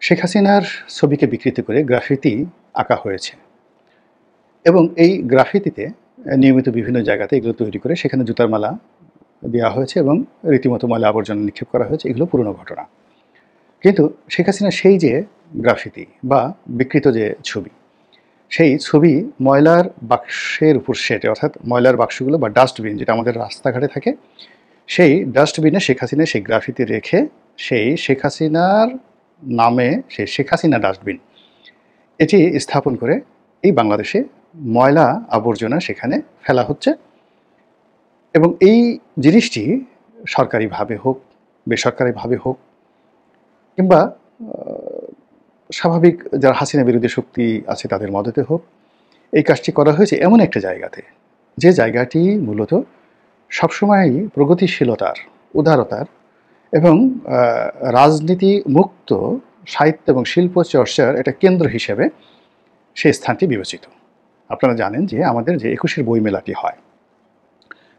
শেখ হাসিনার ছবিকে বিকৃত করে গ্রাফিতি আঁকা হয়েছে এবং এই গ্রাফিতিতে নিয়মিত বিভিন্ন জায়গাতে এগুলো তৈরি করে সেখানে জুতার মালা দেওয়া হয়েছে এবং রীতিমতো ময়লা আবর্জনা নিক্ষেপ করা হয়েছে। এগুলো পুরনো ঘটনা। কিন্তু শেখ হাসিনার সেই যে গ্রাফিতি বা বিকৃত যে ছবি, সেই ছবি ময়লার বাক্সের উপর সেটে, অর্থাৎ ময়লার বাক্সগুলো বা ডাস্টবিন যেটা আমাদের রাস্তাঘাটে থাকে, সেই ডাস্টবিনে শেখ হাসিনা সেই গ্রাফিতি রেখে সেই শেখ হাসিনার নামে সেই শেখ হাসিনা ডাস্টবিন এটি স্থাপন করে এই বাংলাদেশে ময়লা আবর্জনা সেখানে ফেলা হচ্ছে এবং এই জিনিসটি সরকারিভাবে হোক, বেসরকারিভাবে হোক কিংবা স্বাভাবিক যারা হাসিনা বিরোধী শক্তি আছে তাদের মদতে হোক, এই কাজটি করা হয়েছে এমন একটা জায়গাতে, যে জায়গাটি মূলত সবসময়ই প্রগতিশীলতার, উদারতার এবং রাজনীতি মুক্ত সাহিত্য এবং শিল্প চর্চার একটা কেন্দ্র হিসেবে সেই স্থানটি বিবেচিত। আপনারা জানেন যে আমাদের যে ২১-এর বইমেলাটি হয়,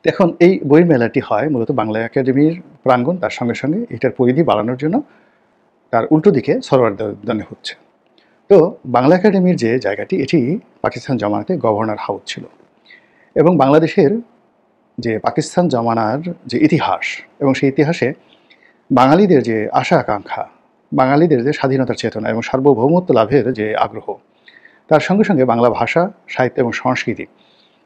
এখন এই বইমেলাটি হয় মূলত বাংলা একাডেমির প্রাঙ্গণ, তার সঙ্গে সঙ্গে এটার পরিধি বাড়ানোর জন্য তার উল্টো দিকে সরোয়ার্দী উদ্যানে হচ্ছে। তো বাংলা একাডেমির যে জায়গাটি, এটি পাকিস্তান জমানাতে গভর্নর হাউস ছিল এবং বাংলাদেশের যে পাকিস্তান জমানার যে ইতিহাস এবং সেই ইতিহাসে বাঙালিদের যে আশা আকাঙ্ক্ষা, বাঙালিদের যে স্বাধীনতার চেতনা এবং সার্বভৌমত্ব লাভের যে আগ্রহ, তার সঙ্গে সঙ্গে বাংলা ভাষা, সাহিত্য এবং সংস্কৃতি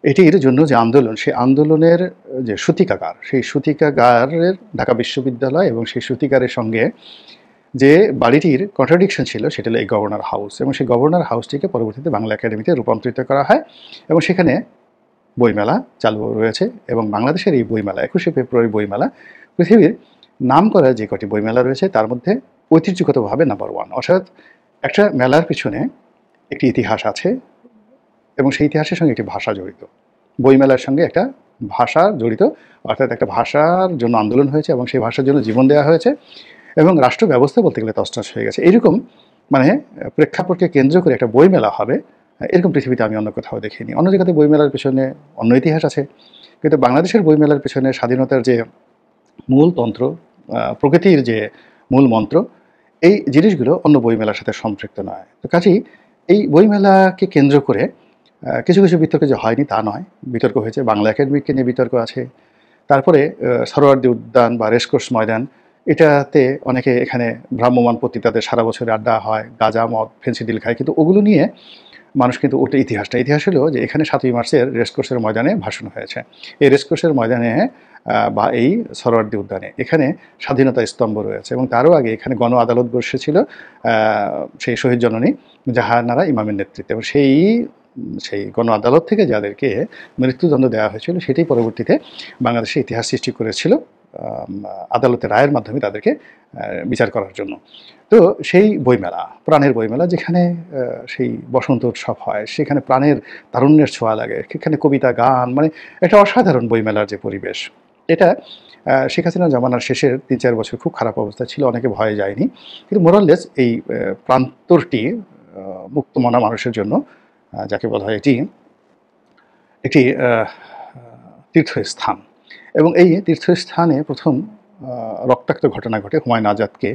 এটির জন্য যে আন্দোলন, সেই আন্দোলনের যে সূতিকাগার, সেই সূতিকাগারের ঢাকা বিশ্ববিদ্যালয় এবং সেই সূতিকারের সঙ্গে যে বাড়িটির কন্ট্রাডিকশন ছিল সেটা হলো এই গভর্নর হাউস, এবং সেই গভর্নর হাউসটিকে পরবর্তীতে বাংলা একাডেমিতে রূপান্তরিত করা হয় এবং সেখানে বইমেলা চালু রয়েছে। এবং বাংলাদেশের এই বইমেলা, ২১শে ফেব্রুয়ারি বইমেলা, পৃথিবীর নাম করা যে কটি বইমেলা রয়েছে তার মধ্যে ঐতিহ্যগতভাবে নাম্বার 1। অর্থাৎ একটা মেলার পিছনে একটি ইতিহাস আছে এবং সেই ইতিহাসের সঙ্গে একটি ভাষা জড়িত। বইমেলার সঙ্গে একটা ভাষা জড়িত, অর্থাৎ একটা ভাষার জন্য আন্দোলন হয়েছে এবং সেই ভাষার জন্য জীবন দেওয়া হয়েছে এবং রাষ্ট্র ব্যবস্থা বলতে গেলে তছনছ হয়ে গেছে। এরকম মানে প্রেক্ষাপটকে কেন্দ্র করে একটা বইমেলা হবে, এরকম পৃথিবীতে আমি অন্য কোথাও দেখিনি। অন্য জায়গাতে বইমেলার পেছনে অন্য ইতিহাস আছে, কিন্তু বাংলাদেশের বইমেলার পেছনে স্বাধীনতার যে মূল তন্ত্র, প্রকৃতির যে মূল মন্ত্র, এই জিনিসগুলো অন্য বইমেলার সাথে সম্পৃক্ত নয়। তো কাজেই এই বইমেলাকে কেন্দ্র করে কিছু কিছু বিতর্ক যে হয়নি তা নয়, বিতর্ক হয়েছে। বাংলা একাডেমিকে নিয়ে বিতর্ক আছে, তারপরে সরোয়ার্দী উদ্যান বা রেসকোর্স ময়দান, এটাতে অনেকে এখানে ভ্রাম্যমাণ পত্রিকাদের সারা বছরে আড্ডা হয়, গাঁজা মদ ফেন্সিডিল খায়, কিন্তু ওগুলো নিয়ে মানুষ কিন্তু ওটা ইতিহাস হলো যে এখানে ৭ই মার্চের রেসকোর্সের ময়দানে ভাষণ হয়েছে। এই রেসকোর্সের ময়দানে বা এই সরোয়ার্দী উদ্যানে এখানে স্বাধীনতা স্তম্ভ রয়েছে এবং তারও আগে এখানে গণ আদালত বসেছিল সেই শহীদ জননী জাহানারা ইমামের নেতৃত্বে, এবং সেই গণ আদালত থেকে যাদেরকে মৃত্যুদণ্ড দেওয়া হয়েছিল সেটাই পরবর্তীতে বাংলাদেশে ইতিহাস সৃষ্টি করেছিল আদালতের রায়ের মাধ্যমে তাদেরকে বিচার করার জন্য। তো সেই বইমেলা, প্রাণের বইমেলা, যেখানে সেই বসন্ত উৎসব হয়, সেখানে প্রাণের তারুণ্যের ছোঁয়া লাগে, সেখানে কবিতা গান, মানে একটা অসাধারণ বইমেলার যে পরিবেশ, এটা শেখ হাসিনা জমানার শেষের ৩-৪ বছর খুব খারাপ অবস্থা ছিল, অনেকে ভয়ে যায়নি, কিন্তু মোরাললেস এই প্রান্তরটি মুক্তমনা মানুষের জন্য, যাকে বলা হয় এটি একটি তীর্থস্থান। এবং এই তীর্থস্থানে প্রথম রক্তাক্ত ঘটনা ঘটে হুমায়ুন আজাদকে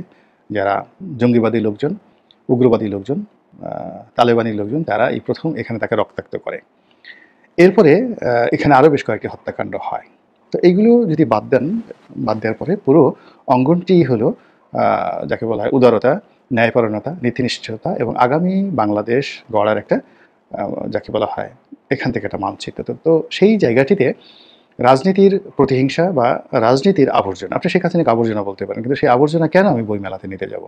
যারা জঙ্গিবাদী লোকজন, উগ্রবাদী লোকজন, তালেবানি লোকজন, তারা এই প্রথম এখানে তাকে রক্তাক্ত করে। এরপরে এখানে আরও বেশ কয়েকটি হত্যাকাণ্ড হয়। তো এইগুলো যদি বাদ দেওয়ার পরে পুরো অঙ্গনটি হলো যাকে বলা হয় উদারতা, ন্যায়পরায়ণতা, নীতিনিষ্ঠতা এবং আগামী বাংলাদেশ গড়ার একটা যাকে বলা হয় এখান থেকে একটা মানচিত্র। তো সেই জায়গাটিতে রাজনীতির প্রতিহিংসা বা রাজনীতির আবর্জনা, আপনি শেখ হাসিনাকে আবর্জনা বলতে পারেন, কিন্তু সেই আবর্জনা কেন আমি বইমেলাতে নিতে যাব?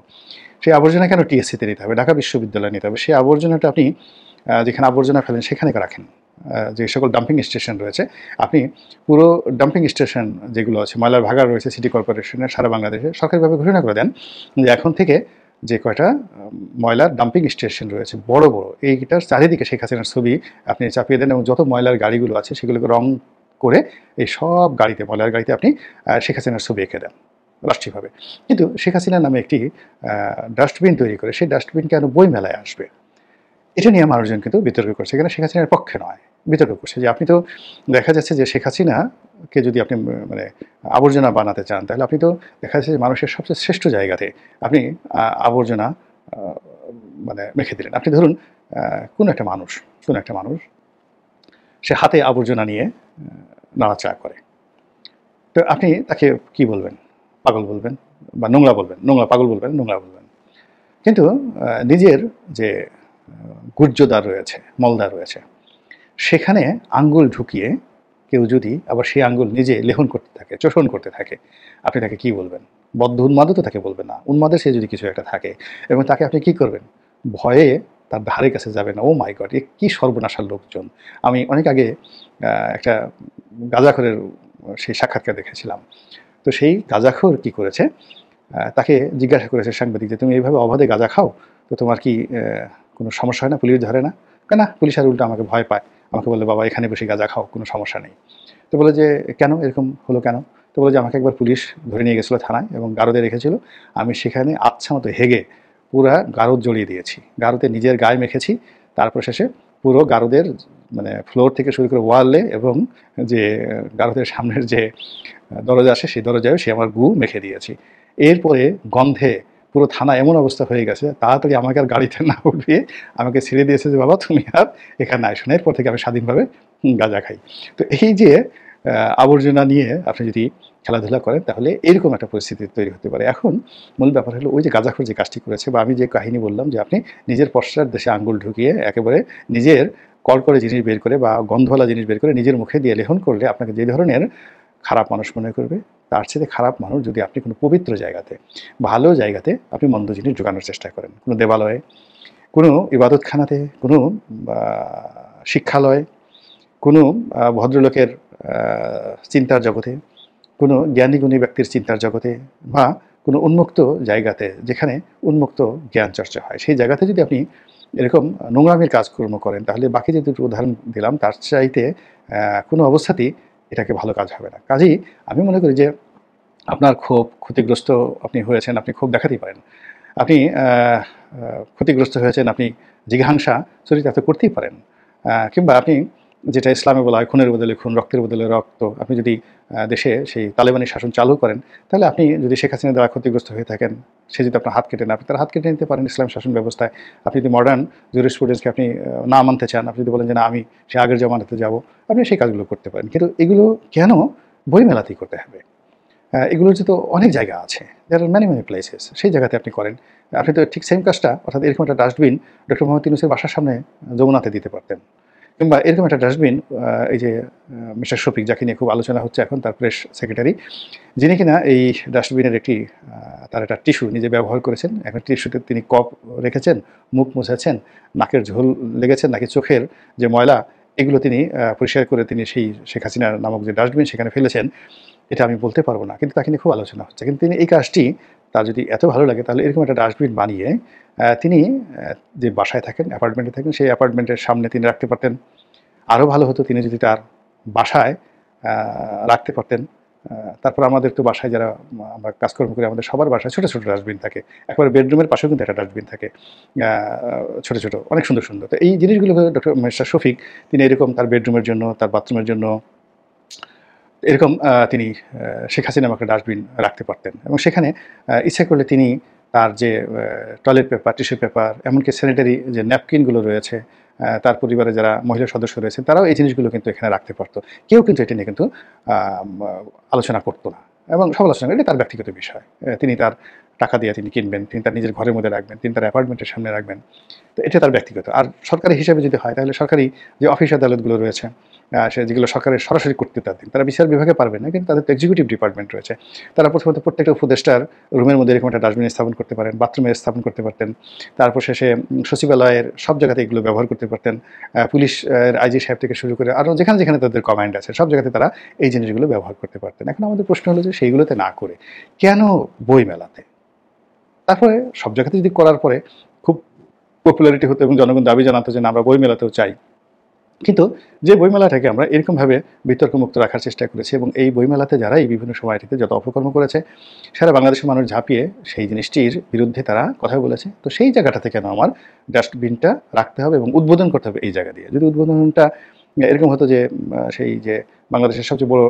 সেই আবর্জনা কেন টিএসসিতে নিতে হবে, ঢাকা বিশ্ববিদ্যালয়ে নিতে হবে? সেই আবর্জনাটা আপনি যেখানে আবর্জনা ফেলেন সেখানে রাখেন। যে সকল ডাম্পিং স্টেশন রয়েছে, আপনি পুরো ডাম্পিং স্টেশন যেগুলো আছে, ময়লার ভাগাড় রয়েছে সিটি কর্পোরেশনের সারা বাংলাদেশে, সরকারিভাবে ঘোষণা করে দেন যে এখন থেকে যে কয়টা ময়লার ডাম্পিং স্টেশন রয়েছে বড় বড়, এইটার চারিদিকে শেখ হাসিনার ছবি আপনি চাপিয়ে দেন এবং যত ময়লার গাড়িগুলো আছে সেগুলোকে রং করে এই সব গাড়িতে, ময়লার গাড়িতে আপনি শেখ হাসিনার ছবি এঁকে দেন রাষ্ট্রীয়ভাবে। কিন্তু শেখ হাসিনার নামে একটি ডাস্টবিন তৈরি করে সেই ডাস্টবিন কেন বইমেলায় আসবে, এটা নিয়ে মানুষজন কিন্তু বিতর্ক করছে। এখানে শেখ হাসিনার পক্ষে নয়, বিতর্ক করছে যে আপনি তো দেখা যাচ্ছে যে শেখ হাসিনাকে যদি আপনি মানে আবর্জনা বানাতে চান, তাহলে আপনি তো দেখা যাচ্ছে যে মানুষের সবচেয়ে শ্রেষ্ঠ জায়গাতে আপনি আবর্জনা মানে মেখে দিলেন। আপনি ধরুন কোনো একটা মানুষ সে হাতে আবর্জনা নিয়ে নাড়াচাড়া করে। তো আপনি তাকে কি বলবেন? পাগল বলবেন বা নোংরা বলবেন। পাগল বলবেন, নোংরা বলবেন। কিন্তু নিজের যে গুহ্যদ্বার রয়েছে, মলদ্বার রয়েছে, সেখানে আঙ্গুল ঢুকিয়ে কেউ যদি আবার সেই আঙ্গুল নিজে লেহন করতে থাকে, চোষণ করতে থাকে, আপনি তাকে কি বলবেন? বদ্ধ উন্মাদও তো তাকে বলবেন না। উন্মাদের সে যদি কিছু একটা থাকে এবং তাকে আপনি কি করবেন? ভয়ে তার ধারে কাছে যাবেন না। ও মাই গড! এ কি সর্বনাশার লোকজন! আমি অনেক আগে একটা গাঁজাখোরের সেই সাক্ষাৎকার দেখেছিলাম। তো সেই গাঁজাখোর কি করেছে? তাকে জিজ্ঞাসা করেছে সাংবাদিক যে, "তুমি এইভাবে অবাধে গাঁজা খাও? তো তোমার কি কোনো সমস্যা হয় না? পুলিশ ধরে না?" কয়, "না, পুলিশ আর উল্টা আমাকে ভয় পায়। আমাকে বলে, 'বাবা এখানে বসে গাঁজা খাও, কোনো সমস্যা নেই।'" তো বলে যে, "কেন? এরকম হলো কেন?" তো বলে যে, "আমাকে একবার পুলিশ ধরে নিয়ে গেছিল থানায় এবং গারদে রেখেছিল। আমি সেখানে আচ্ছামতো হেগে পুরা গারদ জড়িয়ে দিয়েছি। গারদে নিজের গায়ে মেখেছি। তারপর শেষে পুরো গারদের মানে ফ্লোর থেকে শুরু করে ওয়ালে এবং যে গারদের সামনের যে দরজা আছে সেই দরজায়ও সে আমার গু মেখে দিয়েছি। এরপরে গন্ধে পুরো থানা এমন অবস্থা হয়ে গেছে, তাড়াতাড়ি আমাকে আর গাড়িতে না উঠিয়ে আমাকে ছেড়ে দিয়েছে যে, 'বাবা তুমি আর এখানে আইসো না। এরপর থেকে আমি স্বাধীনভাবে গাঁজা খাই।' তো এই যে আবর্জনা নিয়ে আপনি যদি খেলাধুলা করেন তাহলে এরকম একটা পরিস্থিতি তৈরি হতে পারে। এখন মূল ব্যাপার হলো ওই যে গাঁজাখোর যে কাজটি করেছে বা আমি যে কাহিনী বললাম যে আপনি নিজের পশ্চাৎ দেশে আঙ্গুল ঢুকিয়ে একেবারে নিজের কড়কড়ে জিনিস বের করে বা গন্ধওয়ালা জিনিস বের করে নিজের মুখে দিয়ে লেহন করলে আপনাকে যে ধরনের খারাপ মানুষ মনে করবে, তার চেয়ে খারাপ মানুষ যদি আপনি কোনো পবিত্র জায়গাতে, ভালো জায়গাতে আপনি মন্দ জিনিস ঢোকানোর চেষ্টা করেন। কোনো দেবালয়ে, কোনো ইবাদতখানাতে, কোনো আ শিক্ষালয়ে, কোনো ভদ্রলোকের আ চিন্তার জগতে, কোনো জ্ঞানী-গুণী ব্যক্তির চিন্তার জগতে বা কোনো উন্মুক্ত জায়গাতে যেখানে উন্মুক্ত জ্ঞান চর্চা হয়, সেই জায়গাতে যদি আপনি এরকম নোংরামির কাজকর্ম করেন তাহলে বাকি যে দুটো উদাহরণ দিলাম তার চাইতে কোনো অবস্থাতেই এটাকে ভালো কাজ হবে না। কাজেই আমি মনে করি যে আপনার ক্ষোভ, ক্ষতিগ্রস্ত আপনি হয়েছেন, আপনি ক্ষোভ দেখাতেই পারেন। আপনি ক্ষতিগ্রস্ত হয়েছেন, আপনি জিঘাংসা চরিতার্থ করতেই পারেন। কিংবা আপনি যেটা ইসলামে বলা হয় খুনের বদলে খুন, রক্তের বদলে রক্ত। আপনি যদি দেশে সেই তালেবানি শাসন চালু করেন, তাহলে আপনি যদি শেখ হাসিনা দ্বারা ক্ষতিগ্রস্ত হয়ে থাকেন, সে যদি আপনার হাত কেটে নেয়, আপনি তার হাত কেটে নিতে পারেন ইসলাম শাসন ব্যবস্থায়। আপনি যদি মডার্ন জুরিসপ্রুডেন্সকে আপনি না মানতে চান, আপনি যদি বলেন যে, "না, আমি সেই আগের জমানাতে যাব", আপনি সেই কাজগুলো করতে পারেন। কিন্তু এগুলো কেন বইমেলাতেই করতে হবে? এগুলোর যে তো অনেক জায়গা আছে। দেয়ার আর মেনি প্লেসেস। সেই জায়গাতে আপনি করেন। আপনি তো ঠিক সেম কাজটা অর্থাৎ এরকম একটা ডাস্টবিন ডক্টর মোহাম্মদ ইউনূসের বাসার সামনে যমুনাতে দিতে পারতেন। কিংবা এরকম একটা ডাস্টবিন এই যে মিস্টার শফিক যাকে নিয়ে খুব আলোচনা হচ্ছে এখন তার প্রেস সেক্রেটারি, যিনি কিনা এই ডাস্টবিনের একটি তার একটা টিস্যু নিজে ব্যবহার করেছেন। এখন টিস্যুতে তিনি কপ রেখেছেন, মুখ মুছেছেন, নাকের ঝোল লেগেছে, নাকি চোখের যে ময়লা এগুলো তিনি পরিষ্কার করে তিনি সেই শেখ হাসিনা নামক যে ডাস্টবিন সেখানে ফেলেছেন। এটা আমি বলতে পারব না। কিন্তু তাকে নিয়ে খুব আলোচনা হচ্ছে। কিন্তু তিনি এই কাজটি তার যদি এত ভালো লাগে তাহলে এরকম একটা ডাস্টবিন বানিয়ে তিনি যে বাসায় থাকেন, অ্যাপার্টমেন্টে থাকেন, সেই অ্যাপার্টমেন্টের সামনে তিনি রাখতে পারতেন। আরও ভালো হতো তিনি যদি তার বাসায় আ রাখতে পারতেন। আ তারপর আমাদের তো বাসায় যারা আমরা কাজকর্ম করি আমাদের সবার বাসায় ছোট, ছোট ডাস্টবিন থাকে। একেবারে বেডরুমের পাশেও কিন্তু একটা ডাস্টবিন থাকে। আ ছোট, ছোট অনেক সুন্দর, সুন্দর। তো এই জিনিসগুলো ডক্টর মিস্টার শফিক তিনি এরকম তার বেডরুমের জন্য, তার বাথরুমের জন্য এরকম তিনি শেখ হাসিনা নামক একটা ডাস্টবিন রাখতে পারতেন এবং সেখানে ইচ্ছা করলে তিনি তার যে টয়লেট পেপার, টিস্যু পেপার, এমনকি স্যানিটারি যে ন্যাপকিনগুলো রয়েছে, তার পরিবারে যারা মহিলা সদস্য রয়েছেন তারাও এই জিনিসগুলো কিন্তু এখানে রাখতে পারত। কেউ কিন্তু এটা নিয়ে কিন্তু আম আলোচনা করত না এবং সমালোচনা এটা তার ব্যক্তিগত বিষয়। তিনি তার টাকা দিয়ে তিনি কিনবেন, তিনি তার নিজের ঘরের মধ্যে রাখবেন, তিনি তার অ্যাপার্টমেন্টের সামনে রাখবেন। তো এটা তার ব্যক্তিগত। আর সরকারি হিসেবে যদি হয় তাহলে সরকারি যে অফিস আদালতগুলো রয়েছে সে যেগুলো সরকারের সরাসরি কর্তৃত্বাধীন, তারা বিচার বিভাগে পারবে না, কিন্তু তাদের তো এক্সিকিউটিভ ডিপার্টমেন্ট রয়েছে। তারা প্রথমত প্রত্যেকটা উপদেষ্টার রুমের মধ্যে এরকম একটা ডাস্টবিন স্থাপন করতে পারেন, বাথরুমে স্থাপন করতে পারতেন। তারপর শেষে সচিবালয়ের সব জায়গাতে এগুলো ব্যবহার করতে পারতেন। পুলিশ আইজি সাহেব থেকে শুরু করে আরও যেখানে, যেখানে তাদের কমান্ড আছে সব জায়গাতে তারা এই জিনিসগুলো ব্যবহার করতে পারতেন। এখন আমাদের প্রশ্ন হলো যে সেইগুলোতে না করে কেন বইমেলাতে? তারপরে সব জায়গাতে যদি করার পরে খুব পপুলারিটি হতো এবং জনগণ দাবি জানাতো যে না আমরা বইমেলাতেও চাই। কিন্তু যে বইমেলাটাকে আমরা এরকমভাবে বিতর্কমুক্ত রাখার চেষ্টা করেছি এবং এই বইমেলাতে যারা এই বিভিন্ন সময়টিতে যত অপকর্ম করেছে সারা বাংলাদেশের মানুষ ঝাঁপিয়ে সেই জিনিসটির বিরুদ্ধে তারা কথা বলেছে। তো সেই জায়গাটাতে কেন আমার ডাস্টবিনটা রাখতে হবে এবং উদ্বোধন করতে হবে এই জায়গা দিয়ে? যদি উদ্বোধনটা এরকম হতো যে সেই যে বাংলাদেশের সবচেয়ে বড়